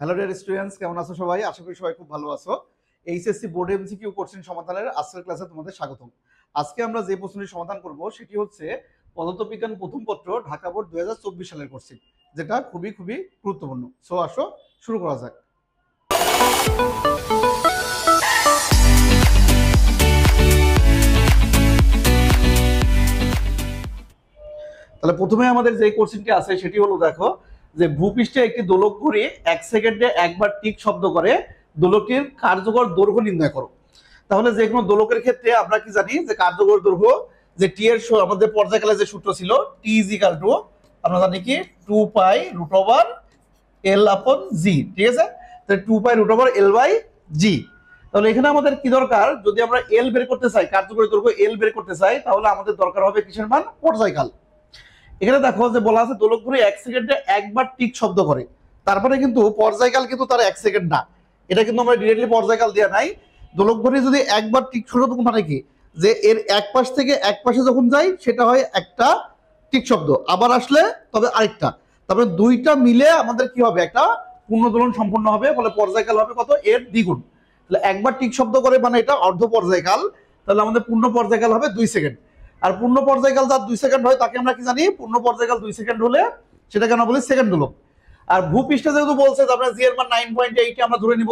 Hello dear students, কেমন আছো সবাই? আশা করি সবাই খুব ভালো আছো। এইচএসসি বোর্ড এমসিকিউ কোশ্চেন সমাধানের আজকের ক্লাসে তোমাদের স্বাগতম। আজকে আমরা যে প্রশ্নটি সমাধান করব সেটি হচ্ছে পদার্থবিজ্ঞান প্রথম পত্র ঢাকা বোর্ড 2024 সালের কোশ্চেন, যেটা খুবই খুবই গুরুত্বপূর্ণ। সো আসো শুরু করা যাক। তাহলে প্রথমে আমাদের যে কোশ্চেনটি আছে সেটি হলো, দেখো যে ভূপৃষ্ঠে একটি দোলক ঘুরে 1 সেকেন্ডে একবার টিক শব্দ করে দোলকটির কার্যকর দৈর্ঘ্য নির্ণয় করো। তাহলে যে কোনো দোলকের ক্ষেত্রে আমরা কি জানি যে কার্যকর দৈর্ঘ্য যে টি এর আমাদের পর্যায়কালে যে সূত্র ছিল টি ইজ ইকুয়াল টু আমরা জানি কি 2 পাই রুট ওভার এল আপন জি। ঠিক আছে, তাহলে 2 পাই রুট ওভার এল বাই জি। তাহলে এখানে আমাদের কি দরকার, যদি আমরা এল বের করতে চাই, কার্যকরী দৈর্ঘ্য এল বের করতে চাই, তাহলে আমাদের দরকার হবে কিসের মান? পর্যায়কাল। এখানে দেখো যে বলা আছে দোলক ঘুরে 1 সেকেন্ডে একবার টিক শব্দ করে, তারপরে কিন্তু পর্যায়কাল কিন্তু তার 1 সেকেন্ড না, এটা কিন্তু আমরা ডিরেক্টলি পর্যায়কাল দেওয়া নাই। দোলক ঘুরে যদি একবার টিক শব্দ মানে কি, যে এর এক পাশ থেকে এক পাশে যখন যাই সেটা হয় একটা টিক শব্দ, আবার আসলে তবে আরেকটা, তারপরে দুইটা মিলে আমাদের কি হবে? একটা পূর্ণ দোলন সম্পূর্ণ হবে, ফলে পর্যায়কাল হবে কত? এর দ্বিগুণ। তাহলে একবার টিক শব্দ করে মানে এটা অর্ধ পর্যায়কাল, তাহলে আমাদের পূর্ণ পর্যায়কাল হবে 2 সেকেন্ড। আর পূর্ণ পর্যায়কাল যার 2 সেকেন্ড হয় তাকে আমরা কি জানি? পূর্ণ পর্যায়কাল 2 সেকেন্ড হলে সেটাকে আমরা বলি সেকেন্ড দোলক। আর ভূপৃষ্ঠে যেহেতু বলছে যে আমরা জি এর মান 9.8 আমরা ধরে নিব,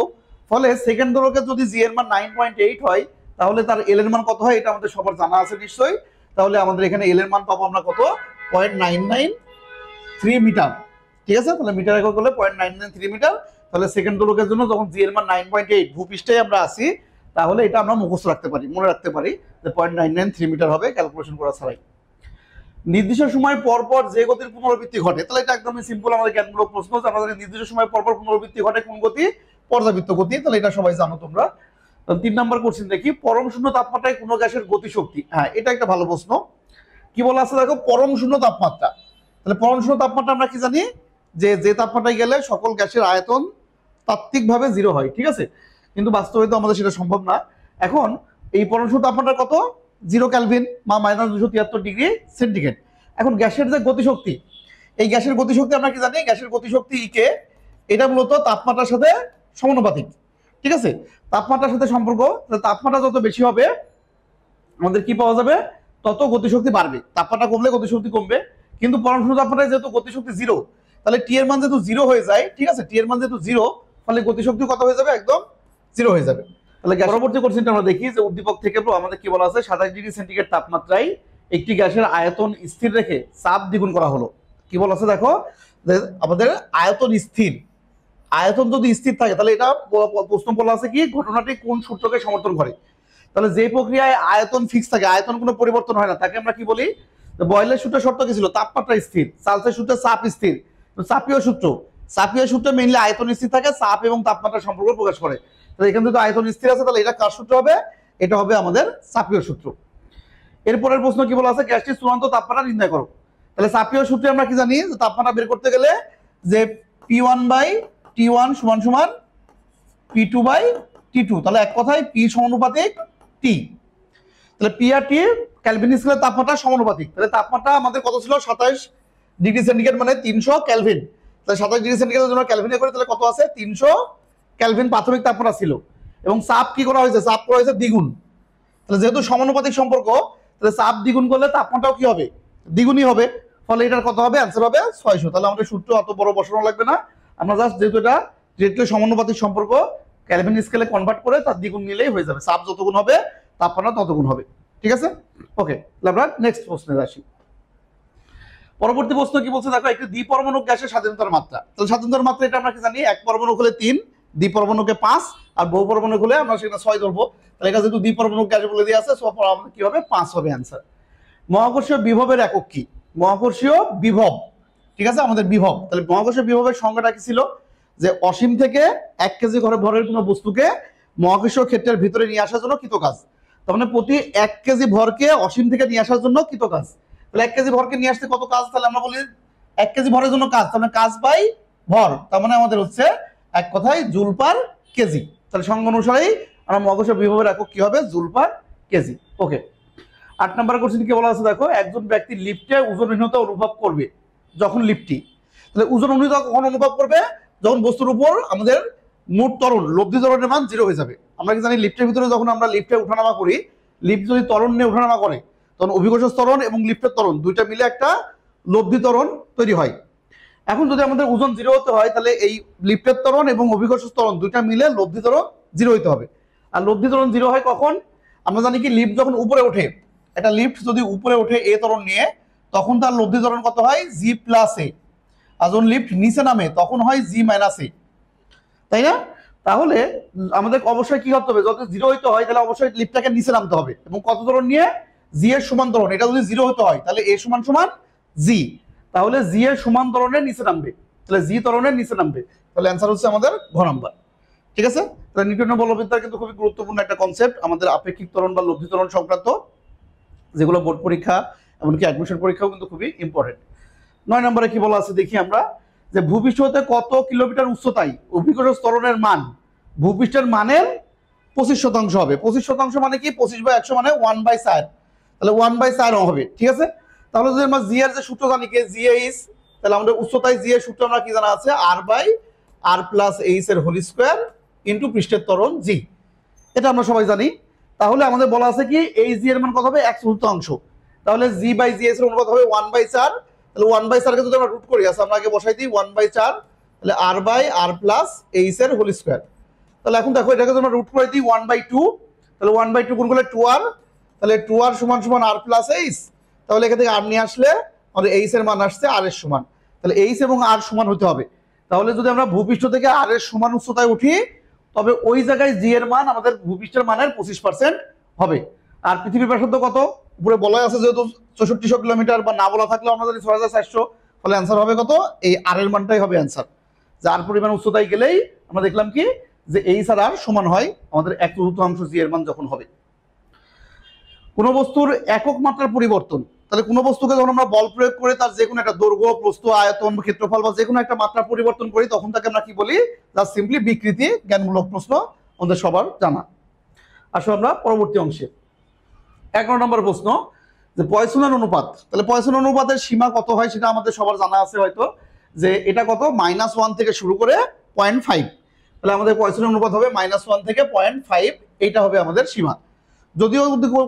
ফলে সেকেন্ড দোলকের যদি জি এর মান 9.8 হয় তাহলে তার এল এর মান কত হয় এটা আমাদের সবার জানা আছে নিশ্চয়ই। তাহলে আমাদের এখানে এল এর মান পাবো আমরা কত? 0.993 মিটার। ঠিক আছে, তাহলে মিটার একক হলে 0.993 মিটার। তাহলে সেকেন্ড দোলকের জন্য যখন জি এর মান 9.8 ভূপৃষ্ঠে আমরা আসি, তাহলে এটা আমরা মুখস্থ রাখতে পারি, মনে রাখতে পারি যে 0.993 মিটার হবে ক্যালকুলেশন করা ছাড়াই। নির্দিষ্ট সময় পর পর যে গতির পুনরাবৃত্তি ঘটে, তাহলে এটা একদমই সিম্পল আমাদের জ্ঞানমূলক প্রশ্ন। আমরা জানি নির্দিষ্ট সময় পর পর পুনরাবৃত্তি ঘটে কোন গতি? পর্যাবৃত্ত গতি। তাহলে এটা সবাই জানো তোমরা। 3 নম্বর কোশ্চেন দেখি, পরম শূন্য তাপমাত্রায় কোন গ্যাসের গতিশক্তি? হ্যাঁ, এটা একটা ভালো প্রশ্ন। কি বলা আছে দেখো, পরম শূন্য তাপমাত্রা। তাহলে পরম শূন্য তাপমাত্রা আমরা কি জানি যে যে তাপমাত্রায় গেলে সকল গ্যাসের আয়তন তাত্ত্বিকভাবে 0 হয়। ঠিক আছে, কিন্তু বাস্তবে তো আমাদের সেটা সম্ভব না। এখন এই পরম শূন্য তাপমাত্রা কত? 0 কেলভিন বা -273 ডিগ্রি সেন্টিগ্রেড। এখন গ্যাসের যে গতিশক্তি, এই গ্যাসের গতিশক্তি আমরা কি জানি? গ্যাসের গতিশক্তি ইকে, এটা মূলত তাপমাত্রার সাথে সমানুপাতিক। ঠিক আছে, তাপমাত্রার সাথে সম্পর্ক। তাপমাত্রা যত বেশি হবে আমাদের কি পাওয়া যাবে? তত গতিশক্তি বাড়বে। তাপমাত্রা কমলে গতিশক্তি কমবে। কিন্তু পরম শূন্য তাপমাত্রায় যেহেতু গতিশক্তি 0, তাহলে টি এর মান যেহেতু 0 হয়ে যায়, ঠিক আছে, টি এর মান যেহেতু 0, ফলে গতিশক্তি কত হয়ে যাবে? একদম 0 হয়ে যাবে। তাহলে পরবর্তী কোশ্চেনটা আমরা দেখি যে উদ্দীপক থেকে আমাদের কি বলা আছে, 27 ডিগ্রি সেন্টিগ্রেড তাপমাত্রায় একটি গ্যাসের আয়তন স্থির রেখে চাপ দ্বিগুণ করা হলো। কি বলা আছে দেখো, যে আমাদের আয়তন স্থির, আয়তন যদি স্থির থাকে তাহলে এটা প্রশ্ন বলা আছে কি ঘটনাটি কোন সূত্রকে সমর্থন করে? তাহলে যে প্রক্রিয়ায় আয়তন ফিক্স থাকে, আয়তন কোনো পরিবর্তন হয় না, তাকে আমরা কি বলি? বয়লের সূত্রের শর্ত কি ছিল? তাপমাত্রা স্থির। চার্লসের সূত্রে চাপ স্থির। চাপীয় সূত্র, চাপীয় সূত্রে মেইনলি আয়তন স্থির থাকে, চাপ এবং তাপমাত্রার সম্পর্ক প্রকাশ করে। তাহলে এখানে যদি আয়তন স্থির আছে তাহলে এটা কার সূত্র হবে? এটা হবে আমাদের চাপীয় সূত্র। এরপরের প্রশ্ন কি বলা আছে, গ্যাসটির চূড়ান্ত তাপমাত্রা নির্ণয় করো। তাহলে চাপীয় সূত্রে আমরা কি জানি যে তাপমাত্রা বের করতে গেলে যে P1 বাই T1 সমান সমান P2 বাই T2, তাহলে এক কথায় P সমানুপাতিক T। তাহলে P আর T কেলভিন স্কেলের তাপমাত্রা সমানুপাতিক। তাহলে তাপমাত্রা আমাদের কত ছিল? 27 ডিগ্রি সেন্টিগ্রেড মানে 300 কেলভিন। তাহলে 27 ডিগ্রি সেন্টিগ্রেডের জন্য ক্যালভিনে করে তাহলে কত আছে? 300 কেলভিন প্রাথমিক তাপমাত্রা ছিল। এবং চাপ কি করা হয়েছে? চাপ করা হয়েছে দ্বিগুণ। তাহলে যেহেতু সমানুপাতিক সম্পর্ক, তাহলে চাপ দ্বিগুণ করলে তাপমাত্রাও কি হবে? দ্বিগুণই হবে। ফলে এটার কত হবে? অ্যান্সার হবে 600। তাহলে আমাদের সূত্র অত বড় বসানো লাগবে না, আমরা জাস্ট যেহেতু এটা ডিরেক্টলি সমানুপাতিক সম্পর্ক কেলভিন স্কেলে কনভার্ট করে তার দ্বিগুণ নিলেই হয়ে যাবে। চাপ যতগুণ হবে তাপমাত্রা ততগুণ হবে। ঠিক আছে, ওকে। তাহলে আমরা নেক্সট প্রশ্নে আসি। পরবর্তী প্রশ্ন কি বলছে দেখো, একটি দ্বিপরমাণুক গ্যাসের স্বাধীনতার মাত্রা। তাহলে স্বাধীনতার মাত্রা এটা আমরা কি জানি? এক পরমাণু হলে 3, দ্বিপরমাণুকে 5, আর বহু পরমাণু হলে আমরা সেটা 6 ধরবো। তাহলে এটা যেহেতু দ্বিপরমাণুক গ্যাস বলে দিয়ে আছে, সো আমাদের কি হবে? 5 হবে অ্যান্সার। মহাকর্ষীয় বিভবের একক কি? মহাকর্ষীয় বিভব, ঠিক আছে, আমাদের বিভব। তাহলে মহাকর্ষীয় বিভবের সংজ্ঞাটা কি ছিল? যে অসীম থেকে 1 কেজি ভরের কোনো বস্তুকে মহাকর্ষীয় ক্ষেত্রের ভিতরে নিয়ে আসার জন্য কৃত কাজ। তার মানে প্রতি 1 কেজি ভরকে অসীম থেকে নিয়ে আসার জন্য কৃত কাজ। তাহলে 1 কেজি ভরকে নিয়ে আসতে কত কাজ? তাহলে আমরা বলি 1 কেজি ভরের জন্য কাজ, তার মানে কাজ বাই ভর, তার মানে আমাদের হচ্ছে এক কথায় জুল পার কেজি। তাহলে সংজ্ঞা অনুসারেই আমরা মহাকর্ষীয় বিভবের একক কি হবে? Joule per kg. ওকে। 8 নম্বর কোশ্চেন কি বলা আছে দেখো, একজন ব্যক্তি লিফটে ওজনহীনতা অনুভব করবে যখন লিফটটি, তাহলে ওজনহীনতা কখন অনুভব করবে? যখন বস্তুর উপর আমাদের মোট ত্বরণ লব্ধি ত্বরণের মান 0 হয়ে যাবে। আমরা কি জানি লিফটের ভিতরে যখন আমরা লিফটে ওঠানামা করি, লিফট যদি ত্বরণ নিয়ে ওঠানামা করে তখন অভিকর্ষ ত্বরণ এবং লিফটের ত্বরণ দুইটা মিলে একটা লব্ধি ত্বরণ তৈরি হয়। এখন যদি আমাদের ওজন 0 হতে হয় তাহলে এই লিফটের ত্বরণ এবং অভিকর্ষ ত্বরণ দুইটা মিলে লব্ধি ত্বরণ 0 হতে হবে। আর লব্ধি ত্বরণ 0 হয় কখন? আমরা জানি কি লিফট যখন উপরে ওঠে, একটা লিফট যদি উপরে ওঠে এ ত্বরণ নিয়ে, তখন তার লব্ধি ত্বরণ কত হয়? জি প্লাস এ। আর যখন লিফট নিচে নামে তখন হয় জি মাইনাস এ, তাই না? তাহলে আমাদের অবশ্যই কি করতে হবে? যদি 0 হইতে হয় তাহলে অবশ্যই লিফটটাকে নিচে নামতে হবে এবং কত ত্বরণ নিয়ে? জি এর সমান ত্বরণ। এটা যদি 0 হতে হয় তাহলে এ সমান সমান জি, তাহলে জি এর সমান ত্বরণের নিচে নামবে, তাহলে জি ত্বরণের নিচে নামবে। তাহলে অ্যান্সার হচ্ছে আমাদের ঘ নাম্বার। ঠিক আছে? তাহলে নিউটনের বলবিদ্যার কিন্তু খুবই গুরুত্বপূর্ণ একটা কনসেপ্ট আমাদের আপেক্ষিক ত্বরণ বা লব্ধি ত্বরণ সংক্রান্ত, যেগুলো বোর্ড পরীক্ষা এমনকি অ্যাডমিশন পরীক্ষাও কিন্তু খুবই ইম্পর্টেন্ট। 9 নম্বরে কি বলা আছে দেখি আমরা, যে ভূপৃষ্ঠ হতে কত কিলোমিটার উচ্চতায় অভিকর্ষ ত্বরণের মান ভূপৃষ্ঠের মানের 25% হবে। 25% মানে কি? 25/100 মানে 1/4, তাহলে 1/4 হবে। ঠিক আছে? তাহলে যদি আমরা জি এর যে সূত্র জানি কি জি এইচ, তাহলে আমাদের উচ্চতায় জি এর সূত্র আমরা কি জানা আছে? r/r + h এর হোল স্কয়ার ইনটু পৃষ্ঠের ত্বরণ জি, এটা আমরা সবাই জানি। তাহলে আমাদের বলা আছে কি এই জি এর মান কত হবে? 1/4। তাহলে জি/জি এর অনুপাত হবে 1/4। তাহলে 1/4 কে যদি আমরা রুট করি, আমরা আগে বসাই দিই 1/4, তাহলে r/r + h এর হোল স্কয়ার। তাহলে এখন দেখো এটাকে যদি আমরা রুট করে দিই 1/2, তাহলে 1/2 গুণ করলে 2r, তাহলে 2r সমান সমান r + h। তাহলে এখান থেকে r নিয়ে আসলে আমাদের h এর মান আসছে r এর সমান, তাহলে h এবং r সমান হতে হবে। তাহলে যদি আমরা ভূপৃষ্ঠ থেকে r এর সমান উচ্চতায় উঠি তবে ওই জায়গায় জি এর মান আমাদের ভূপৃষ্ঠের মানের 25% হবে। আর পৃথিবীর ব্যাসার্ধ কত? উপরে বলা আছে যেহেতু 6400 কিলোমিটার, বা না বলা থাকলেও আমরা জানি 6400, ফলে অ্যান্সার হবে কত? এই আর এর মানটাই হবে অ্যান্সার। যার পরিমাণ উচ্চতায় গেলেই আমরা দেখলাম কি যে এইচ আর আর সমান হয় আমাদের 1/4 জি এর মান যখন হবে। কোন বস্তুর একক মাত্রার পরিবর্তন, তাহলে কোন বস্তুকে যখন আমরা বল প্রয়োগ করে তার যে কোনো একটা দৈর্ঘ্য, প্রস্থ, আয়তন, ক্ষেত্রফল বা যে কোনো একটা মাত্রা পরিবর্তন করি তখন তাকে আমরা কি বলি? জাস্ট সিম্পলি বিকৃতি। জ্ঞানমূলক প্রশ্ন আমাদের সবার জানা। আসলে আমরা পরবর্তী অংশে 11 নম্বর প্রশ্ন, যে পয়সনের অনুপাত। তাহলে পয়সনের অনুপাতের সীমা কত হয় সেটা আমাদের সবার জানা আছে হয়তো, যে এটা কত? -1 থেকে শুরু করে 0.5। তাহলে আমাদের পয়সনের অনুপাত হবে -1 থেকে 0.5, এইটা হবে আমাদের সীমা। যদিও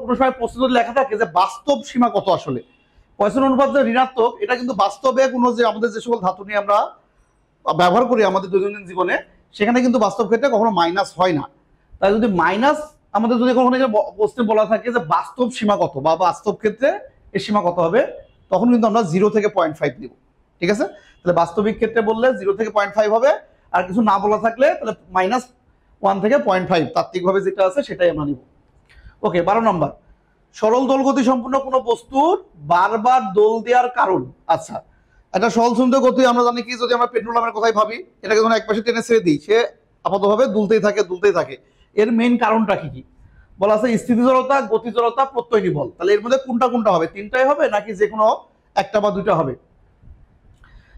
কোনো সময় প্রশ্ন যদি লেখা থাকে যে বাস্তব সীমা কত, আসলে পয়সনের অনুপাত যে ঋণাত্মক, এটা কিন্তু বাস্তবে কোনো যে আমাদের যে সকল ধাতু নিয়ে আমরা ব্যবহার করি আমাদের দৈনন্দিন জীবনে, সেখানে কিন্তু বাস্তব ক্ষেত্রে কখনো মাইনাস হয় না। তাই যদি মাইনাস আমাদের যদি কখনো প্রশ্নে বলা থাকে যে বাস্তব সীমা কত বা বাস্তব ক্ষেত্রে এর সীমা কত হবে, তখন কিন্তু আমরা 0 থেকে 0.5 নিব। ঠিক আছে? তাহলে বাস্তবিক ক্ষেত্রে বললে 0 থেকে 0.5 হবে, আর কিছু না বলা থাকলে তাহলে -1 থেকে 0.5 তাত্ত্বিকভাবে যেটা আছে সেটাই আমরা নিব। ওকে, 12 নম্বর, সরল দোল গতি সম্পূর্ণ কোনো বস্তুর বারবার দোল দেওয়ার কারণ। আচ্ছা, একটা সরল সুন্দর গতি আমরা জানি কি, যদি আমরা পেট্রোলামের কথাই ভাবি, এটাকে যখন একপাশে টেনে ছেড়ে দিই সে আপাতভাবে দুলতেই থাকে দুলতেই থাকে। এর মেইন কারণটা কি কি বলা আছে? স্থিতি জড়তা, গতি জড়তা, প্রত্যয়ী বল। তাহলে এর মধ্যে কোনটা কোনটা হবে? তিনটাই হবে নাকি যে কোনো একটা বা দুইটা হবে?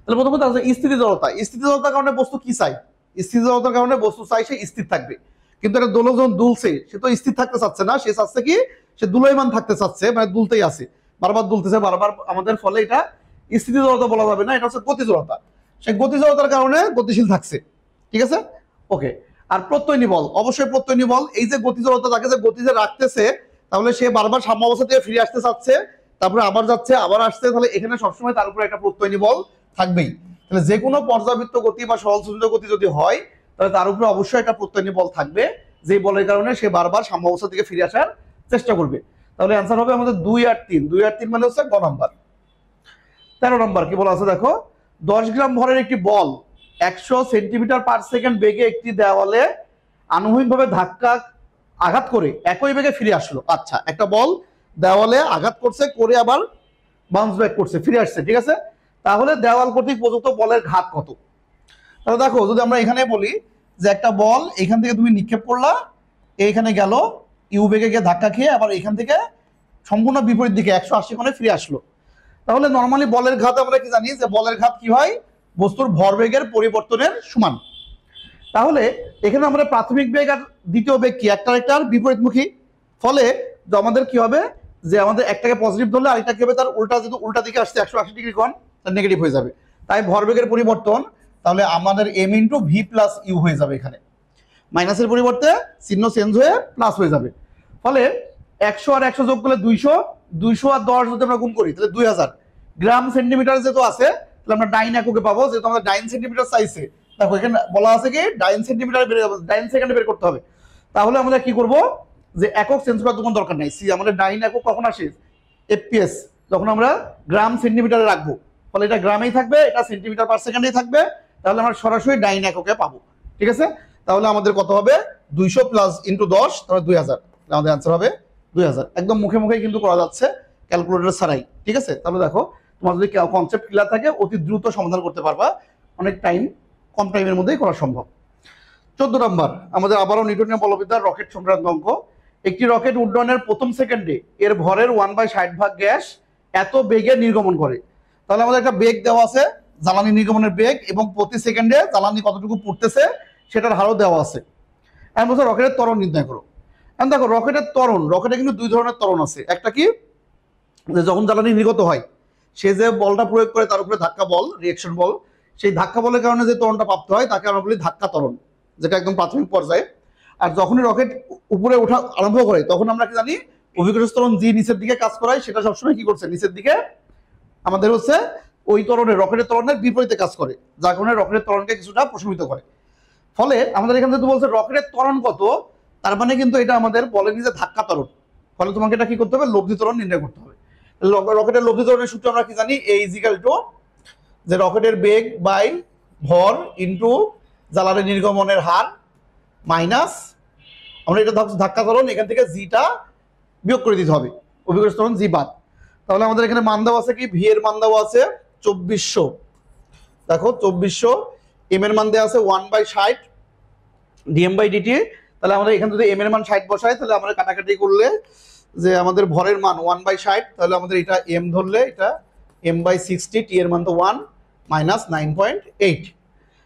তাহলে প্রথমত আছে স্থিতি জড়তা। স্থিতি জড়তার কারণে বস্তু কি চাই? স্থিতি জড়তার কারণে বস্তু চাই সে স্থির থাকবে। কিন্তু একটা দোলক যখন দুলছে সে তো স্থির থাকতে চাচ্ছে না, সে চাচ্ছে কি? সে দুলায়মান থাকতে চাচ্ছে, মানে দুলতেই আছে, বারবার দুলতেছে বারবার আমাদের, ফলে এটা স্থিতি জড়তা বলা যাবে না, এটা হচ্ছে গতি জড়তা। সে গতি জড়তার কারণে গতিশীল থাকছে। ঠিক আছে? ওকে। আর প্রত্যয়ী বল, অবশ্যই প্রত্যয়ী বল। এই যে গতি জড়তা, তাকে যে গতি যে রাখতেছে, তাহলে সে বারবার সাম্য অবস্থা থেকে ফিরে আসতে চাচ্ছে, তারপরে আবার যাচ্ছে আবার আসছে, তাহলে এখানে সবসময় তার উপরে একটা প্রত্যয়ী বল থাকবেই। তাহলে যে কোনো পর্যাবৃত্ত গতি বা সহজ গতি যদি হয় তাহলে তার উপরে অবশ্যই একটা প্রত্যয়ী বল থাকবে, যে বলের কারণে সে বারবার সাম্য অবস্থা থেকে ফিরে আসার চেষ্টা করবে। তাহলে অ্যান্সার হবে আমাদের 2 আর 3। 2 আর 3 মানে হচ্ছে গ নাম্বার। 13 নম্বর কি বলা আছে দেখো, 10 গ্রাম ভরের একটি বল 100 সেন্টিমিটার/সেকেন্ড বেগে একটি দেওয়ালে আনুভূমিকভাবে আঘাত করে একই বেগে ফিরে আসলো। আচ্ছা, একটা বল দেওয়ালে আঘাত করছে, করে আবার বাউন্স ব্যাক করছে, ফিরে আসছে। ঠিক আছে? তাহলে দেওয়াল কর্তৃক প্রযুক্ত বলের ঘাত কত? তাহলে দেখো, যদি আমরা এখানে বলি যে একটা বল এখান থেকে তুমি নিক্ষেপ করলা, এইখানে গেল, ইউ বেগে গিয়ে ধাক্কা খেয়ে আবার এখান থেকে সম্পূর্ণ বিপরীত দিকে 180 কোণে ফিরে আসলো। তাহলে নর্মালি বলের ঘাত আমরা কি জানি যে বলের ঘাত কি হয়? বস্তুর ভরবেগের পরিবর্তনের সমান। তাহলে এখানে আমরা প্রাথমিক বেগ আর দ্বিতীয় বেগ কি একটার বিপরীতমুখী, ফলে আমাদের কি হবে যে আমাদের একটাকে পজিটিভ ধরলে আরেকটা কি হবে? তার উল্টা, যেহেতু উল্টা দিকে আসছে 180 ডিগ্রি কোণ, তার নেগেটিভ হয়ে যাবে। তাই ভরবেগের পরিবর্তন তাহলে আমাদের M into V plus U হয়ে যাবে, এখানে মাইনাসের পরিবর্তে চিহ্ন চেঞ্জ হয়ে প্লাস হয়ে যাবে। ফলে 100 আর 100 যোগ করলে 200, 200 আর 10 যদি আমরা গুণ করি তাহলে 2000 গ্রাম সেন্টিমিটার যেহেতু আছে তাহলে আমরা ডাইন এককে পাবো, যেহেতু আমাদের ডাইন সেন্টিমিটার চাইছে। দেখো এখানে বলা আছে কি ডাইন সেন্টিমিটার ডাইন সেকেন্ডে বের করতে হবে। তাহলে আমরা কি করব যে একক চেঞ্জ করার কোনো দরকার নাই, আমাদের ডাইন একক কখন আসে এফপিএস, যখন আমরা গ্রাম সেন্টিমিটারে রাখবো, ফলে এটা গ্রামেই থাকবে, এটা সেন্টিমিটার পার সেকেন্ডেই থাকবে, তাহলে আমরা সরাসরি ডাইন এককে পাবো। ঠিক আছে, তাহলে আমাদের কত হবে 200 প্লাস ইন্টু 10, তাহলে 2000, আমাদের অ্যান্সার হবে 2000। একদম মুখে মুখে কিন্তু করা যাচ্ছে ক্যালকুলেটর ছাড়াই। ঠিক আছে, তাহলে দেখো তোমার যদি কনসেপ্ট ক্লিয়ার থাকে অতি দ্রুত সমাধান করতে পারবা, অনেক কম টাইমের মধ্যেই করা সম্ভব। 14 নম্বর আমাদের আবারও নিউটনীয় বলবিদ্যার রকেট সংক্রান্ত অঙ্ক। একটি রকেট উড্ডয়নের প্রথম সেকেন্ডে এর ভরের 1/60 ভাগ গ্যাস এত বেগে নির্গমন করে। তাহলে আমাদের একটা বেগ দেওয়া আছে, জ্বালানি নির্গমনের বেগ, এবং প্রতি সেকেন্ডে জ্বালানি কতটুকু পড়তেছে সেটার হারও দেওয়া আছে। এখন বলছে রকেটের ত্বরণ নির্ণয় করো। এখন দেখো রকেটের ত্বরণ, রকেটে কিন্তু দুই ধরনের ত্বরণ আছে। একটা কি যে যখন জ্বালানি নির্গত হয় সে যে বলটা প্রয়োগ করে তার উপরে ধাক্কা বল, রিয়েকশন বল, সেই ধাক্কা বলের কারণে যে ত্বরণটা প্রাপ্ত হয় তাকে আমরা বলি ধাক্কা ত্বরণ, যেটা একদম প্রাথমিক পর্যায়ে। আর যখনই রকেট উপরে ওঠা আরম্ভ করে তখন আমরা কি জানি অভিকর্ষ ত্বরণ জি নিচের দিকে কাজ করায়, সেটা সবসময় কি করছে নিচের দিকে আমাদের হচ্ছে ওই ত্বরণের রকেটের ত্বরণের বিপরীতে কাজ করে, যার কারণে রকেটের ত্বরণকে কিছুটা প্রশমিত করে। ফলে আমাদের এখানে যেহেতু বলছে রকেটের ত্বরণ কত, তার মানে কিন্তু এটা আমাদের বলেনি যে ধাক্কা ত্বরণ। ফলে তোমাকে এটা কি করতে হবে লব্ধি ত্বরণ নির্ণয় করতে হবে। রকেটের লব্ধি ত্বরণের সূত্র আমরা কি জানি, এ ইজ ইকুয়াল টু যে রকেটের বেগ বাই ভর ইন্টু জ্বালানি নির্গমনের হার মাইনাস আমরা এটা ধাক্কা ত্বরণ, এখান থেকে জিটা বিয়োগ করে দিতে হবে, অভিকর্ষ ত্বরণ জি বাদ। তাহলে আমাদের এখানে মান দেওয়া আছে কি, ভি এর মান দেওয়া আছে 2400, দেখো 2400, এম এর মান দেওয়া আছে 1/60 ডিএম বাই ডিটি। তাহলে আমাদের এখানে যদি এম এর মান 60 বসাই তাহলে আমরা কাটাকাটি করলে যে আমাদের ভরের মান 1/60, তাহলে আমাদের এটা এম ধরলে এটা m/60, টি এর মান তো 1 মাইনাস 9.8,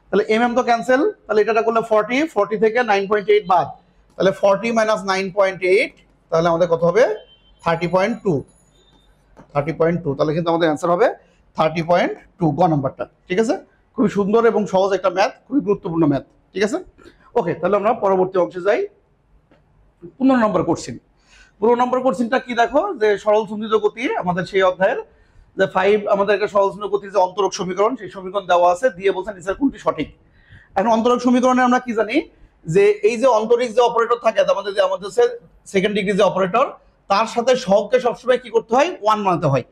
তাহলে এম তো ক্যান্সেল, তাহলে এটা করলে 40 থেকে 9.8 বাদ, তাহলে 40 মাইনাস 9.8, তাহলে আমাদের কত হবে 30.2, তাহলে কিন্তু আমাদের অ্যান্সার হবে 30.2 গ নাম্বারটা। ঠিক আছে, খুবই সুন্দর এবং সহজ একটা ম্যাথ, খুবই গুরুত্বপূর্ণ ম্যাথ। ঠিক আছে, ওকে, তাহলে আমরা পরবর্তী অংশে যাই। 15 নম্বর কোশ্চেন। 15 নম্বর কোশ্চেনটা কি দেখো, যে সরল সন্ধিত গতি আমাদের সেই অধ্যায়ের যে 5 আমাদের একটা সরল সন্ধিত গতির যে অন্তরক সমীকরণ, সেই সমীকরণ দেওয়া আছে, দিয়ে বলছেন নিচের কোনটি সঠিক। এখন অন্তরক সমীকরণে আমরা কি জানি যে এই যে অন্তরিক যে অপারেটর থাকে আমাদের সেকেন্ড ডিগ্রি যে অপারেটর, তার সাথে সহগকে সবসময় কি করতে হয় 1 বানাতে হয়,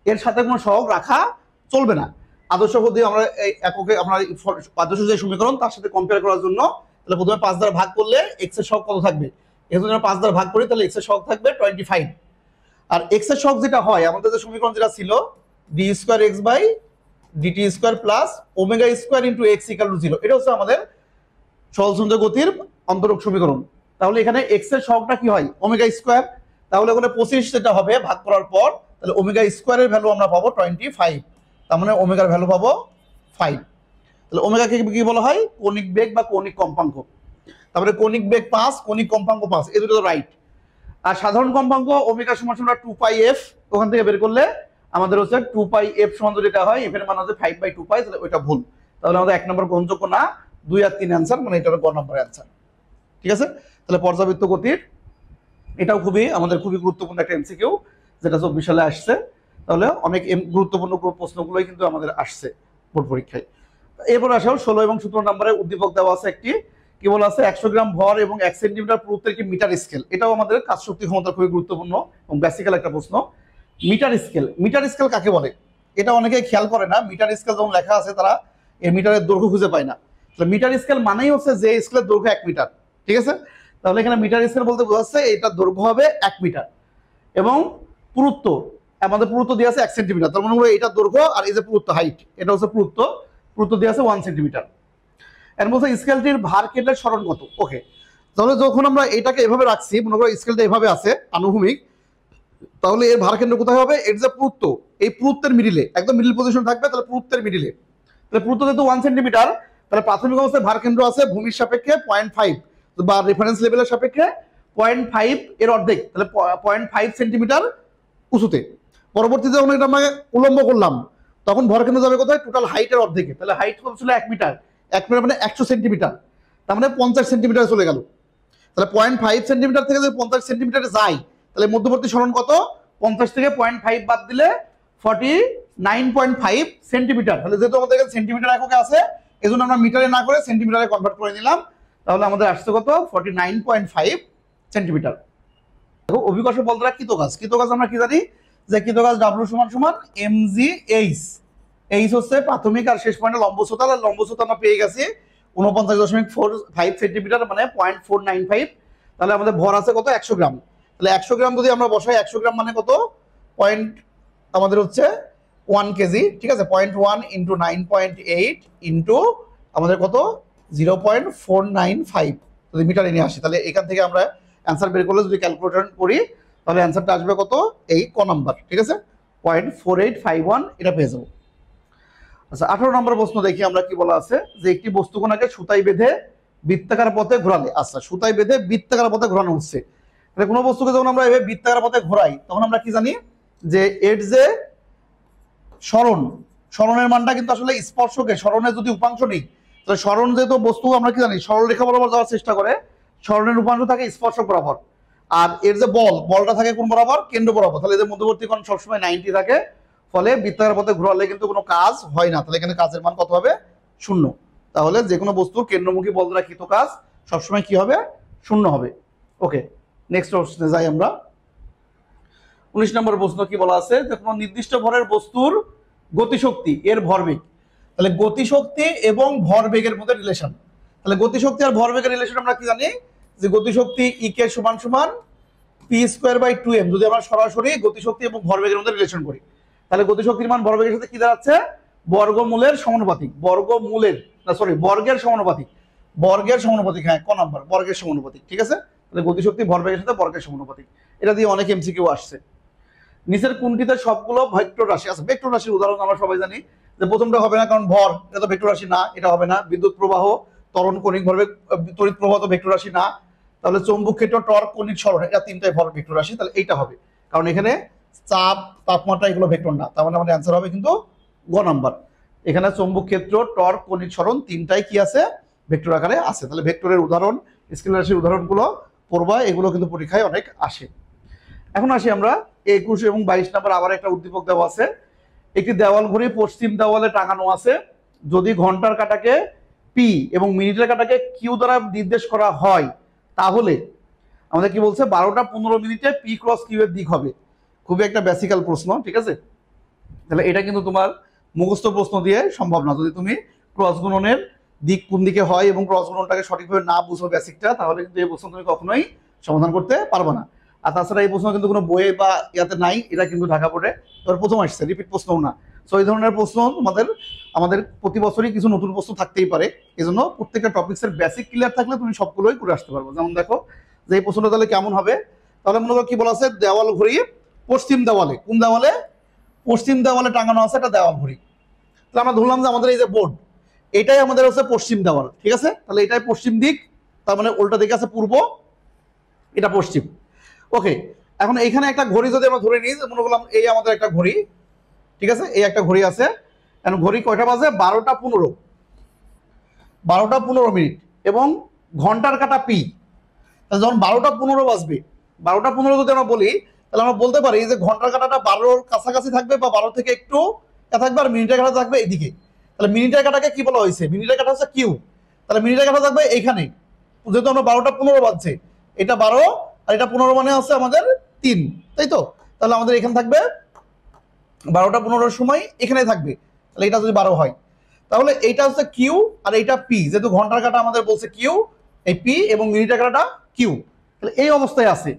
এর সাথে কোনো সহগ রাখা চলবে না। আদর্শ পদ্ধতি আমরা এই এককে আমরা আদর্শ যে সমীকরণ তার সাথে কম্পেয়ার করার জন্য তাহলে প্রথমে 5 দ্বারা ভাগ করলে এক্স এর সহগ কত থাকবে, এখানে যদি আমরা 5 দ্বারা ভাগ করি তাহলে এক্স এর সহগ থাকবে 25, আর এক্স এর সহগ যেটা হয় আমাদের যে সমীকরণ যেটা ছিল D square X by DT square plus omega square into X equal to 0, এটা হচ্ছে আমাদের সরল সন্ধিত গতির অন্তরক সমীকরণ। তাহলে এখানে এক্স এর সহগটা কি হয় ওমেগা স্কোয়ার, তাহলে ওখানে 25 যেটা হবে ভাগ করার পর তাহলে ওমেগা স্কোয়ারের ভ্যালু আমরা পাবো 25, তার মানে ওমেগার ভ্যালু পাবো 5। তাহলে ওমেগাকে কি বলা হয় কৌণিক বেগ বা কৌণিক কম্পাঙ্ক, তারপরে কৌণিক বেগ 5, কৌণিক কম্পাঙ্ক 5, এই দুটো তো রাইট। আর সাধারণ কম্পাঙ্ক ওমেগা সমান 2πf, ওখান থেকে বের করলে আমাদের হচ্ছে 2πf সমান যেটা হয় এফ এর মান হচ্ছে 5/2π, তাহলে ওইটা ভুল। তাহলে আমাদের 1 নম্বর গ্রহণযোগ্য না, 2 আর 3 অ্যান্সার, মানে এটা হবে গ নম্বর অ্যান্সার। ঠিক আছে, তাহলে পর্যাবৃত্ত গতির এটাও আমাদের খুবই গুরুত্বপূর্ণ একটা এমসিকিউ, যেটা 24 সালে আসছে। তাহলে অনেক গুরুত্বপূর্ণ প্রশ্নগুলোই কিন্তু আমাদের আসছে বোর্ড পরীক্ষায়। এরপর আসেও 16 এবং 17 নম্বরে উদ্দীপক দেওয়া আছে একটি, কি বলা আছে 100 গ্রাম ভর এবং 1 সেন্টিমিটার পুরুত্বের কি মিটার স্কেল। এটাও আমাদের কাজ শক্তি ক্ষমতা খুবই গুরুত্বপূর্ণ এবং বেসিক্যাল একটা প্রশ্ন। মিটার স্কেল কাকে বলে এটা অনেকেই খেয়াল করে না। মিটার স্কেল যখন লেখা আছে তারা এই মিটারের দৈর্ঘ্য খুঁজে পায় না। তাহলে মিটার স্কেল মানেই হচ্ছে যে স্কেলের দৈর্ঘ্য 1 মিটার। ঠিক আছে, তাহলে এখানে মিটার স্কেল বলতে বোঝাচ্ছে এটার দৈর্ঘ্য হবে 1 মিটার এবং পুরুত্ব আমাদের পুরুত্ব দিয়ে আছে 1 সেন্টিমিটার, তার মানে হলো এটা দৈর্ঘ্য আর এই যে পুরুত্ব হাইট এটা হচ্ছে পুরুত্ব দিয়ে আছে 1 সেন্টিমিটার। এর মধ্যে স্কেলটির ভার কেন্দ্রের সরণ কত। ওকে, তাহলে যখন আমরা এটাকে এভাবে রাখছি, মনে করো স্কেলটা এভাবে আছে আনুভূমিক, তাহলে এর ভার কেন্দ্র কোথায় হবে, এর যে পুরুত্ব এই পুরুত্বের মিডিলে একদম মিডিল পজিশন থাকবে, তাহলে পুরুত্বের মিডিলে, তাহলে পুরুত্ব যেহেতু 1 সেন্টিমিটার, তাহলে প্রাথমিক অবস্থায় ভার কেন্দ্র আছে ভূমির সাপেক্ষে 0.5 বা রেফারেন্স লেভেলের সাপেক্ষে 0.5 এর অর্ধেক, তাহলে 0.5 সেন্টিমিটার উঁচুতে। পরবর্তীতে যখন এটা আমরা উলম্ব করলাম তখন ভর কেন্দ্র যাবে কোথায়? টোটাল হাইটের অর্ধেকে। তাহলে হাইট কত ছিল? 1 মিটার। 1 মিটার মানে 100 সেন্টিমিটার, তার মানে 50 সেন্টিমিটার চলে গেল। তাহলে 0.5 সেন্টিমিটার থেকে যদি 50 সেন্টিমিটারে যায়, তাহলে মধ্যবর্তী সরণ কত? 50 থেকে 0.5 বাদ দিলে 49.5 সেন্টিমিটার। তাহলে যেহেতু আমাদের এখানে সেন্টিমিটার এককে আছে, এই জন্য আমরা মিটারে না করে সেন্টিমিটারে কনভার্ট করে নিলাম। তাহলে আমাদের আসছে কত? 49.5 সেন্টিমিটার। দেখো অভিকর্ষ বল দ্বারা কৃতকাজ। কৃতকাজ আমরা কি জানি? যে কৃতকাজ W সমান সমান mgh। এইচ হচ্ছে প্রাথমিক আর শেষ পয়েন্টে লম্বচ্যতা, আর লম্বচ্যতা আমরা পেয়ে গেছি 49.45 সেন্টিমিটার, মানে 0.495। তাহলে আমাদের ভর আছে কত? 100 গ্রাম। তাহলে 100 গ্রাম যদি আমরা বসাই, 100 গ্রাম মানে কত? পয়েন্ট আমাদের হচ্ছে 1 কেজি, ঠিক আছে? 0.1 ইন্টু 9.8 ইন্টু আমাদের কত? 0.495 যদি মিটারে নিয়ে আসি, তাহলে এখান থেকে আমরা অ্যান্সার বের করলে যদি ক্যালকুলেটর করি, তাহলে অ্যান্সারটা আসবে কত? এই ক নাম্বার, ঠিক আছে? 0.4851 এটা পেয়ে যাবো। আচ্ছা 18 নম্বর প্রশ্ন দেখি আমরা কি বলা আছে, যে একটি বস্তুকণাকে সুতায় বেঁধে বৃত্তাকার পথে ঘোরালে। আচ্ছা সুতায় বেঁধে বৃত্তাকার পথে ঘোরানো হচ্ছে। তাহলে কোনো বস্তুকে যখন আমরা এভাবে বৃত্তাকার পথে ঘোরাই, তখন আমরা কি জানি? যে এর যে সরণের মানটা কিন্তু আসলে স্পর্শকে, সরণের যদি উপাংশ নেই, তাহলে সরণ যেহেতু বস্তু আমরা কি জানি সরলরেখা বরাবর যাওয়ার চেষ্টা করে, সরণের উপাংশ থাকে স্পর্শক বরাবর। আর এর যে বলটা থাকে কোন বরাবর? কেন্দ্র বরাবর। তাহলে এদের মধ্যবর্তী কোণ সবসময় 90 থাকে, ফলে বৃত্তাকার পথে ঘোরালে কিন্তু কোনো কাজ হয় না। তাহলে এখানে কাজের মান কত হবে? 0। তাহলে যে কোনো বস্তুর কেন্দ্রমুখী বল দ্বারা কৃত কাজ সবসময় কি হবে? 0 হবে। ওকে, নেক্সট প্রশ্নে যাই আমরা। 19 নম্বর প্রশ্ন কি বলা আছে, যে কোনো নির্দিষ্ট ভরের বস্তুর গতিশক্তি এর ভরবেগ। তাহলে গতিশক্তি এবং ভরবেগের মধ্যে রিলেশন। তাহলে গতিশক্তি আর ভরবেগের রিলেশন আমরা কি জানি? যে গতিশক্তি ইকে সমান সমান p²/2m। যদি আমরা সরাসরি গতিশক্তি এবং ভরবেগের মধ্যে রিলেশন করি, তাহলে গতিশক্তির মান ভরবেগের সাথে কি দাঁড়াচ্ছে? বর্গমূলের সমানুপাতিক। বর্গের সমানুপাতিক। বর্গের সমানুপাতিক, হ্যাঁ ক নাম্বার, বর্গের সমানুপাতিক, ঠিক আছে? তাহলে গতিশক্তি ভরবেগের সাথে বর্গের সমানুপাতিক। এটা দিয়ে অনেক এমসিকিউ আসছে। নিচের কোনটিতে সবগুলো ভেক্টর রাশি আছে? ভেক্টর রাশির উদাহরণ আমরা সবাই জানি, যে প্রথমটা হবে না, কারণ ভর, এটা তো ভেক্টর রাশি না, এটা হবে না। বিদ্যুৎ প্রবাহ, ত্বরণ, কণিক ভরবেগ, তড়িৎ প্রবাহ তো ভেক্টর রাশি না। তাহলে চৌম্বক ক্ষেত্র, টর্ক, কণিক সরণ, এটা তিনটাই ভর ভেক্টর রাশি। তাহলে এইটা হবে, কারণ এখানে চাপ, তাপমাত্রা এগুলো ভেক্টর না। তার মানে আমাদের অ্যান্সার হবে কিন্তু গ নাম্বার। এখানে চৌম্বক ক্ষেত্র, টর্ক, কণিক সরণ তিনটাই কি আছে? ভেক্টর আকারে আছে। তাহলে ভেক্টরের উদাহরণ, স্কেলার রাশির উদাহরণগুলো পড়বা, এগুলো কিন্তু পরীক্ষায় অনেক আসে। এখন আসি আমরা 21 এবং 22 নাম্বার। আবার একটা উদ্দীপক দেওয়া আছে, একটি দেওয়াল ঘড়ি পশ্চিম দেওয়ালে টাঙানো আছে। যদি ঘন্টার কাঁটাকে পি এবং মিনিটের কাঁটাকে কিউ দ্বারা নির্দেশ করা হয়, তাহলে আমাদের কি বলছে? 12টা 15 মিনিটে পি ক্রস কিউ এর দিক হবে। খুবই একটা বেসিক্যাল প্রশ্ন, ঠিক আছে? তাহলে এটা কিন্তু তোমার মুখস্থ প্রশ্ন দিয়ে সম্ভব না। যদি তুমি ক্রস গুণনের দিক কোন দিকে হয় এবং ক্রস গুণনটাকে সঠিকভাবে না বুঝো বেসিকটা, তাহলে কিন্তু এই প্রশ্ন তুমি কখনোই সমাধান করতে পারবে না। আর তাছাড়া এই প্রশ্ন কিন্তু কোনো বইয়ে বা ইয়াতে নাই, এটা কিন্তু ঢাকা বোর্ডে এবার প্রথম আসছে, রিপিট প্রশ্নও না। সো এই ধরনের প্রশ্ন আমাদের প্রতি বছরই কিছু নতুন প্রশ্ন থাকতেই পারে। এই জন্য প্রত্যেকটা টপিক্সের বেসিক ক্লিয়ার থাকলে তুমি সবগুলোই করে আসতে পারবো। যেমন দেখো যে এই প্রশ্নটা তাহলে কেমন হবে, তাহলে মনে করো কি বলা আছে? দেওয়াল ঘড়ি পশ্চিম দেওয়ালে, কোন দেওয়ালে? পশ্চিম দেওয়ালে টাঙানো আছে একটা দেওয়াল ঘড়ি। তাহলে আমরা ধরলাম যে আমাদের এই যে বোর্ড, এটাই আমাদের হচ্ছে পশ্চিম দেওয়াল, ঠিক আছে? তাহলে এটাই পশ্চিম দিক, তার মানে উল্টা দিকে আছে পূর্ব, এটা পশ্চিম। ওকে, এখন এইখানে একটা ঘড়ি যদি আমরা ধরে নিই, মনে করলাম এই আমাদের একটা ঘড়ি, ঠিক আছে? এই একটা ঘড়ি আছে। এখন ঘড়ি কয়টা বাজে? 12টা 15, 12টা 15 মিনিট, এবং ঘন্টার কাঁটা পি। তাহলে যখন 12টা 15 বাজবে, 12টা 15 যদি আমরা বলি, তাহলে আমরা বলতে পারি যে ঘন্টার কাঁটাটা 12-র কাছাকাছি থাকবে, বা 12 থেকে একটু থাকবে, আর মিনিটের কাঁটা থাকবে এইদিকে। তাহলে মিনিটের কাঁটাকে কি বলা হয়েছে? মিনিটের কাঁটা হচ্ছে কিউ। তাহলে মিনিটের কাঁটা থাকবে এইখানে, যেহেতু আমরা 12টা 15 বাজছে, এটা 12 আর এটা 15 মানে আছে আমাদের 3, তাই তো? তাহলে আমাদের এখানে থাকবে 12টা 15-র সময় এখানে থাকবে। তাহলে এটা যদি 12 হয়, তাহলে এইটা হচ্ছে কিউ আর এইটা পি। যেহেতু ঘন্টার কাঁটা আমাদের বলছে কিউ, এই পি এবং মিনিটের কাঁটাটা কিউ। তাহলে এই অবস্থায় আছে,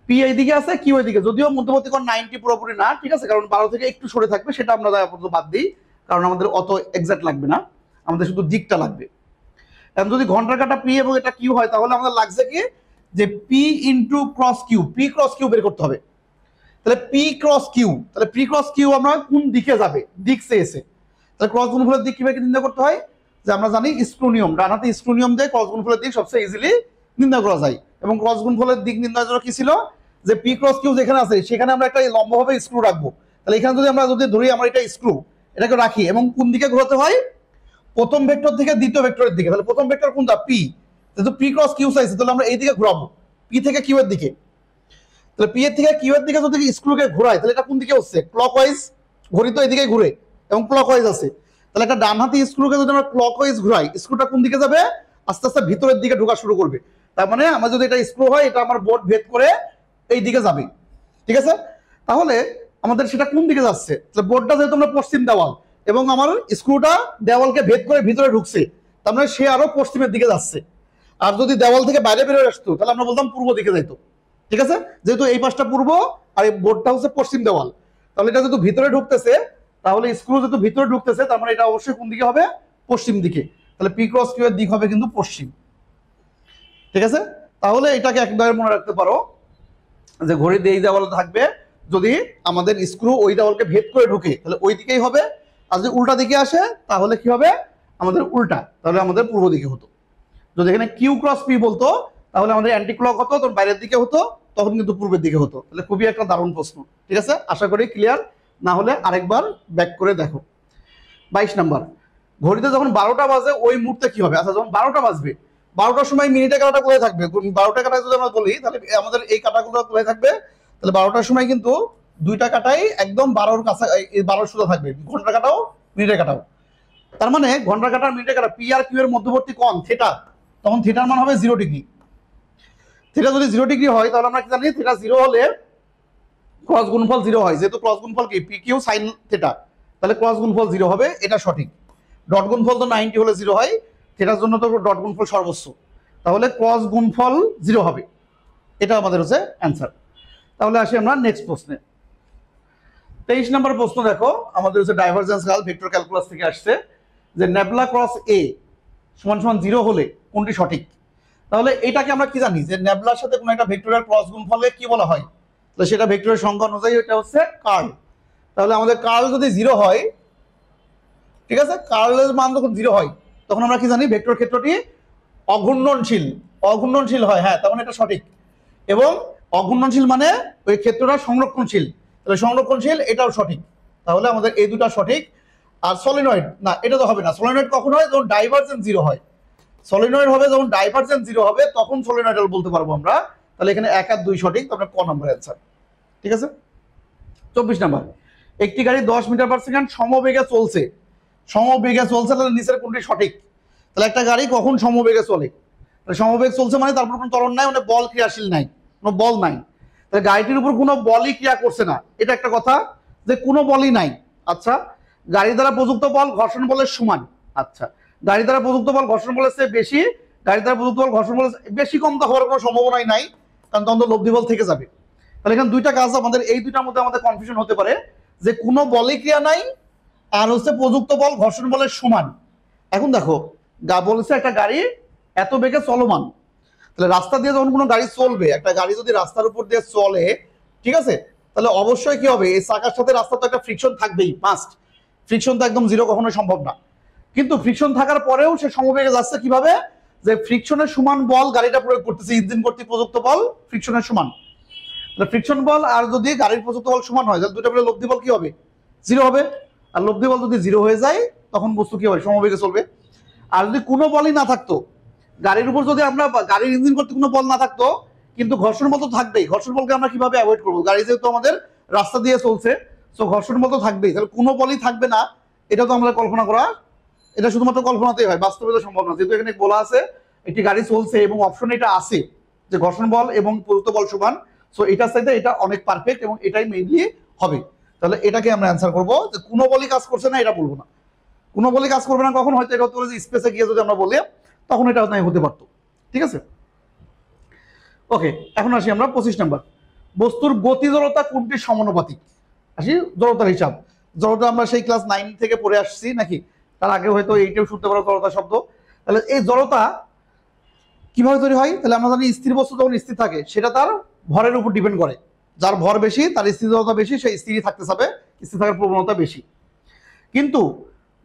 পি এইদিকে আছে, কিউ এইদিকে। যদিও মধ্যবর্তী কোণ 90 পুরোপুরি না, ঠিক আছে? কারণ 12 থেকে একটু সরে থাকবে, সেটা আমরা বাদ দিই, কারণ আমাদের অত এক্সাক্ট লাগবে না, আমাদের শুধু দিকটা লাগবে। এখন যদি ঘন্টার কাঁটা পি এবং এটা কিউ হয়, তাহলে আমাদের লাগছে কি? যে P into cross Q, P cross Q বের করতে হবে। তাহলে পি ক্রস কিউ, তাহলে পি ক্রস কিউ আমরা কোন দিকে যাবে? দিক চেয়েছে। তাহলে ক্রস গুণফলের দিক কিভাবে নির্ণয় করতে হয়? যে আমরা জানি স্ক্রু নিয়ম, ডান হাতে স্ক্রু নিয়ম দিয়ে ক্রস গুণফলের দিক সবচেয়ে ইজিলি নির্ণয় করা যায়। এবং ক্রস গুণফলের দিক নির্ণয়ের জন্য কি ছিল? যে পি ক্রস কিউ যেখানে আছে সেখানে আমরা একটা লম্বভাবে স্ক্রু রাখবো, তাহলে এখানে যদি আমরা ধরি আমরা এটা স্ক্রু, এটাকে রাখি এবং কোন দিকে ঘোরাতে হয়, প্রথম ভেক্টর থেকে দ্বিতীয় ভেক্টরের দিকে। তাহলে প্রথম ভেক্টর কোনটা, পি, যেহেতু পি ক্রস কিউ চাইছে তাহলে আমরা এই দিকে ঘোরাবো, পি থেকে কিউ এর দিকে। তাহলে পি এর থেকে কিউ এর দিকে যদি স্ক্রুকে ঘোরাই তাহলে এটা কোন দিকে হচ্ছে, ক্লকওয়াইজ, ঘড়ি তো এদিকে ঘুরে এবং ক্লকওয়াইজ আছে। তাহলে একটা ডান হাতি স্ক্রুকে যদি আমরা ক্লকওয়াইজ ঘুরাই, স্ক্রুটা কোন দিকে যাবে, আস্তে আস্তে ভিতরের দিকে ঢোকা শুরু করবে। তার মানে আমার যদি এটা স্ক্রু হয়, এটা আমার বোর্ড ভেদ করে এই দিকে যাবে, ঠিক আছে। তাহলে আমাদের সেটা কোন দিকে যাচ্ছে, তাহলে বোর্ডটা যেহেতু আমরা পশ্চিম দেওয়াল এবং আমার স্ক্রুটা দেওয়ালকে ভেদ করে ভিতরে ঢুকছে, তার মানে সে আরো পশ্চিমের দিকে যাচ্ছে। আর যদি দেওয়াল থেকে বাইরে বেরোয় আসতো তাহলে আমরা বলতাম পূর্ব দিকে যাইতো, ঠিক আছে। যেহেতু এই পাশটা পূর্ব আর এই বোর্ডটা হচ্ছে পশ্চিম দেওয়াল, তাহলে এটা যেহেতু ভিতরে ঢুকতেছে, তাহলে স্ক্রু যেহেতু ভিতরে ঢুকতেছে, তার মানে এটা অবশ্যই কোন দিকে হবে, পশ্চিম দিকে। তাহলে পি ক্রস কিউ এর দিক হবে কিন্তু পশ্চিম, ঠিক আছে। তাহলে এটাকে একবারে মনে রাখতে পারো যে ঘড়ির এই দেওয়াল থাকবে, যদি আমাদের স্ক্রু ওই দেওয়ালকে ভেদ করে ঢুকে তাহলে ওই দিকেই হবে, আর যদি উল্টা দিকে আসে তাহলে কি হবে, আমাদের উল্টা, তাহলে আমাদের পূর্ব দিকে হতো। যদি এখানে কিউ ক্রস পি বলতো তাহলে আমাদের অ্যান্টি ক্লক হতো, তখন বাইরের দিকে হতো, তখন কিন্তু পূর্বের দিকে হতো। তাহলে খুবই একটা দারুণ প্রশ্ন, ঠিক আছে। আশা করি ক্লিয়ার, না হলে আরেকবার ব্যাক করে দেখো। 22 নাম্বার, ঘড়িতে যখন 12টা বাজে ওই মুহূর্তে কি হবে। আচ্ছা, যখন 12টা বাজবে, 12টার সময় মিনিটে কাটাটা কোথায় থাকবে, 12টা কাটা যদি আমরা বলি তাহলে আমাদের এই কাটাগুলো কোথায় থাকবে, তাহলে 12টার সময় কিন্তু দুইটা কাটাই একদম 12-র কাছে, 12 সোজা থাকবে, ঘন্টা কাটাও মিনিটে কাটাও। তার মানে ঘন্টা কাটা মিনিটে কাটা পি আর কিউ এর মধ্যবর্তী কোণ থিটা, তখন থিটার মান হবে 0 ডিগ্রি। থিটা যদি 0 ডিগ্রি হয় তাহলে আমরা কি জানি, থিটা 0 হলে ক্রস গুণফল 0 হয়, যেহেতু ক্রস গুণফল কি, পি কিউ সাইন থিটা, তাহলে ক্রস গুণফল 0 হবে, এটা সঠিক। ডট গুণফল তো 90 হলে 0 হয়, থিটার জন্য তো ডট গুণফল সর্বোচ্চ, তাহলে ক্রস গুণফল 0 হবে, এটা আমাদের হচ্ছে অ্যান্সার। তাহলে আসি আমরা নেক্সট প্রশ্নে। 23 নম্বর প্রশ্ন দেখো, আমাদের হচ্ছে ডাইভারজেন্স গাল ভেক্টর ক্যালকুলাস থেকে আসছে, যে নেবলা ক্রস এ সমান সমান 0 হলে কোনটি সঠিক। তাহলে এটাকে আমরা কি জানি, যে নেবলার সাথে কোনো একটা ভেক্টরের ক্রস গুণফলে কি বলা হয়, তো সেটা ভেক্টরের সংখ্যা অনুযায়ী এটা হচ্ছে কার্ল। তাহলে আমাদের কার্ল যদি 0 হয়, ঠিক আছে, কার্লের মান যখন 0 হয় তখন আমরা কি জানি, ভেক্টর ক্ষেত্রটি অঘূর্ণনশীল, অঘূর্ণনশীল হয়, হ্যাঁ, তখন এটা সঠিক। এবং অঘূর্ণনশীল মানে ওই ক্ষেত্রটা সংরক্ষণশীল, তাহলে সংরক্ষণশীল এটাও সঠিক। তাহলে আমাদের এই দুটা সঠিক। আর সলিনয়েড না, এটা তো হবে না। সলিনয়েড কখন হয়, যখন ডাইভারজেন্স 0 হয়। সলিনয়েড হবে যখন ডাইভারজেন্স 0 হবে, তখন সলিনয়েডাল বলতে পারবো আমরা। তাহলে এখানে 1 আর 2 সঠিক, তাহলে ক নম্বর অ্যান্সার, ঠিক আছে। 24 নাম্বার, একটি গাড়ি 10 মিটার পার সেকেন্ড সমবেগে চলছে, সমবেগে চলছে, তাহলে নিচের কোনটি সঠিক। তাহলে একটা গাড়ি কখন সমবেগে চলে, তাহলে সমবেগ চলছে মানে তারপর কোনো ত্বরণ নাই, মানে বল ক্রিয়াশীল নাই, কোনো বল নাই, তাহলে গাড়িটির উপর কোনো বলই ক্রিয়া করছে না, এটা একটা কথা, যে কোনো বলই নাই। আচ্ছা, গাড়ি দ্বারা প্রযুক্ত বল ঘর্ষণ বলের সমান। আচ্ছা, গাড়ি দ্বারা প্রযুক্ত বল ঘর্ষণ বলের চেয়ে বেশি, গাড়ি দ্বারা প্রযুক্ত বল ঘর্ষণ বলের বেশি, কম তো হওয়ার কোনো সম্ভাবনাই নাই, কারণ তখন তো লব্ধি বল থেকে যাবে। তাহলে এখানে দুইটা কাজ আমাদের, এই দুইটার মধ্যে আমাদের কনফিউশন হতে পারে, যে কোনো বলই ক্রিয়া নাই আর হচ্ছে প্রযুক্ত বল ঘর্ষণ বলের সমান। এখন দেখো, বলেছে একটা গাড়ি এত বেগে চলমান, তাহলে রাস্তা দিয়ে যখন কোনো গাড়ি চলবে, একটা গাড়ি যদি রাস্তার উপর দিয়ে চলে, ঠিক আছে, তাহলে অবশ্যই কি হবে, এই চাকার সাথে রাস্তা তো একটা ফ্রিকশন থাকবেই, মাস্ট। ফ্রিকশন তো একদম 0 কখনোই সম্ভব না। কিন্তু ফ্রিকশন থাকার পরেও সে সমবেগে যাচ্ছে কিভাবে, যে ফ্রিকশনের সমান বল গাড়িটা প্রয়োগ করতেছে, ইঞ্জিন কর্তৃক প্রযুক্ত বল ফ্রিকশনের সমান। তাহলে ফ্রিকশন বল আর যদি গাড়ির প্রযুক্ত বল সমান হয়, তাহলে দুটো মিলে লব্ধি বল কি হবে, 0 হবে। আর লব্ধি বল যদি 0 হয়ে যায়, তখন বস্তু কি হবে, সমবেগে চলবে। আর যদি কোনো বলই না থাকতো, গাড়ির উপর যদি আমরা, গাড়ির ইঞ্জিন করতে কোনো বল না থাকতো, কিন্তু ঘর্ষণ বল তো থাকবেই। ঘর্ষণ বলকে আমরা কিভাবে অ্যাভয়েড করবো, গাড়ি যেহেতু আমাদের রাস্তা দিয়ে চলছে, সো ঘর্ষণ বল তো থাকবেই, তাহলে কোনো বলই থাকবে না, এটা তো আমরা কল্পনা করা, এটা শুধুমাত্র কল্পনাতেই হয়, বাস্তবে তো সম্ভব না। যেহেতু এখানে বলা আছে একটি গাড়ি চলছে এবং অপশনে এটা আছে যে ঘর্ষণ বল এবং প্রযুক্ত বল সমান, সো এটার সাথে এটা অনেক পারফেক্ট এবং এটাই মেইনলি হবে। তাহলে এটাকে আমরা অ্যান্সার করবো, যে কোনো বলই কাজ করছে না এটা বলবো না। কোনো বলই কাজ করবে না কখন, হয়তো এটা হতে পারে স্পেসে গিয়ে যদি আমরা বলি, তখন এটা হতে পারতো, ঠিক আছে। ওকে, এখন আসি আমরা 25 নাম্বার, বস্তুর গতি জড়তা কোনটির সমানুপাতিক। আসি জড়তার হিসাব। জড়তা আমরা সেই ক্লাস 9 থেকে পড়ে আসছি নাকি, তার আগে হয়তো এইটাও শুনতে পারো জড়তা শব্দ। তাহলে এই জড়তা কিভাবে তৈরি হয়, তাহলে আমরা জানি স্থির বস্তু যখন স্থির থাকে সেটা তার ভরের উপর ডিপেন্ড করে, যার ভর বেশি তার স্থির জড়তা বেশি, সেই স্থিরই থাকতে হবে, স্থির থাকার প্রবণতা বেশি। কিন্তু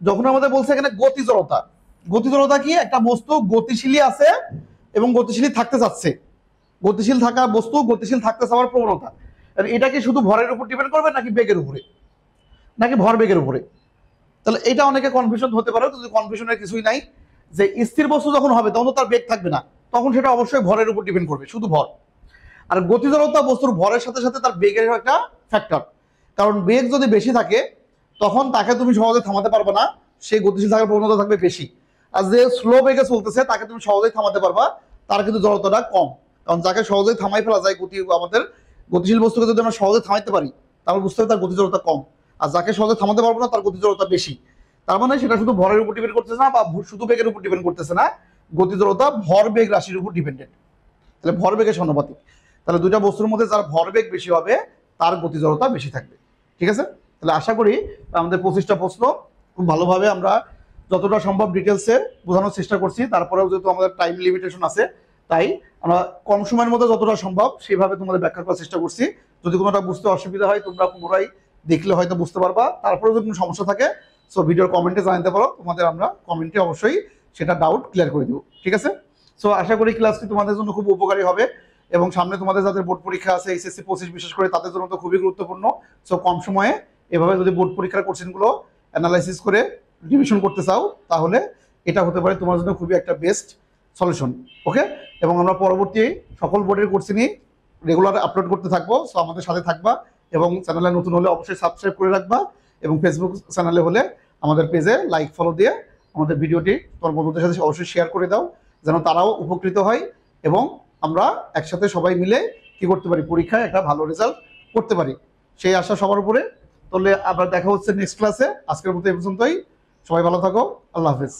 যখন আমাদের বলছে এখানে গতি জড়তা, গতি জড়তা কি, একটা বস্তু গতিশীলই আছে এবং গতিশীলই থাকতে চাচ্ছে, গতিশীল থাকা বস্তু গতিশীল থাকতে চাওয়ার প্রবণতা, এটা কি শুধু ভরের উপর ডিপেন্ড করবে নাকি বেগের উপরে, নাকি ভরবেগের উপরে। তাহলে এটা অনেকে কনফিউশন হতে পারে, কিন্তু কনফিউশনের কিছুই নাই। যে স্থির বস্তু যখন হবে তখন তো তার বেগ থাকবে না, তখন সেটা অবশ্যই ভরের উপর ডিপেন্ড করবে, শুধু ভর। আর গতি জড়তা বস্তুর ভরের সাথে সাথে তার বেগের একটা ফ্যাক্টর। কারণ বেগ যদি বেশি থাকে তখন তাকে তুমি সহজে থামাতে পারবে না, সে গতিশীল থাকার প্রবণতা থাকবে বেশি। আর যে স্লো বেগে চলতেছে তাকে তুমি সহজেই থামাতে পারবা, তার কিন্তু জড়তাটা কম। কারণ যাকে সহজেই থামাই ফেলা যায়, আমাদের গতিশীল বস্তুকে যদি আমরা সহজে থামাইতে পারি তাহলে বুঝতে হবে তার গতি জড়তা কম। আর যাকে সহজে থামাতে পারবো না তার গতি জড়তা বেশি। তার মানে সেটা শুধু ভরের উপর ডিপেন্ড করতেছে না, বা শুধু বেগের উপর ডিপেন্ড করতেছে না, গতি জড়তা ভর বেগ রাশির উপর ডিপেন্ডেন্ট। তাহলে ভর বেগের সমানুপাতিক। তাহলে দুইটা বস্তুর মধ্যে যার ভরবেগ বেশি হবে তার গতি জড়তা বেশি থাকবে। ঠিক আছে? তাহলে আশা করি আমাদের 25টা প্রশ্ন খুব ভালোভাবে আমরা যতটা সম্ভব ডিটেলসে বোঝানোর চেষ্টা করছি। তারপরেও যেহেতু আমাদের টাইম লিমিটেশন আছে, তাই আমরা কম সময়ের মধ্যে যতটা সম্ভব সেভাবে তোমাদের ব্যাখ্যা করার চেষ্টা করছি। যদি কোনোটা বুঝতে অসুবিধা হয় তোমরা পুনরায় দেখলে হয়তো বুঝতে পারবা। তারপরেও যদি কোনো সমস্যা থাকে সো ভিডিওর কমেন্টে জানাতে পারো, তোমাদের আমরা কমেন্টে অবশ্যই সেটা ডাউট ক্লিয়ার করে দেবো। ঠিক আছে? সো আশা করি ক্লাসটি তোমাদের জন্য খুব উপকারী হবে, এবং সামনে তোমাদের যাদের বোর্ড পরীক্ষা আছে এইচএসসি 25 বিশেষ করে তাদের জন্য তো খুবই গুরুত্বপূর্ণ। সো কম সময়ে এভাবে যদি বোর্ড পরীক্ষার কোশ্চেনগুলো অ্যানালাইসিস করে রিভিশন করতে চাও তাহলে এটা হতে পারে তোমার জন্য খুবই একটা বেস্ট সলিউশন। ওকে? এবং আমরা পরবর্তী সকল বোর্ডের কোশ্চেনই রেগুলার আপলোড করতে থাকবো। সো আমাদের সাথে থাকবা, এবং চ্যানেলে নতুন হলে অবশ্যই সাবস্ক্রাইব করে রাখবা, এবং ফেসবুক চ্যানেলে হলে আমাদের পেজে লাইক ফলো দিয়ে আমাদের ভিডিওটি তোমার বন্ধুদের সাথে অবশ্যই শেয়ার করে দাও, যেন তারাও উপকৃত হয় এবং আমরা একসাথে সবাই মিলে কি করতে পারি, পরীক্ষায় একটা ভালো রেজাল্ট করতে পারি, সেই আশা সবার উপরে। তাহলে আবার দেখা হচ্ছে নেক্সট ক্লাসে। আজকের মতো এই পর্যন্তই। সবাই ভালো থাকো। আল্লাহ হাফেজ।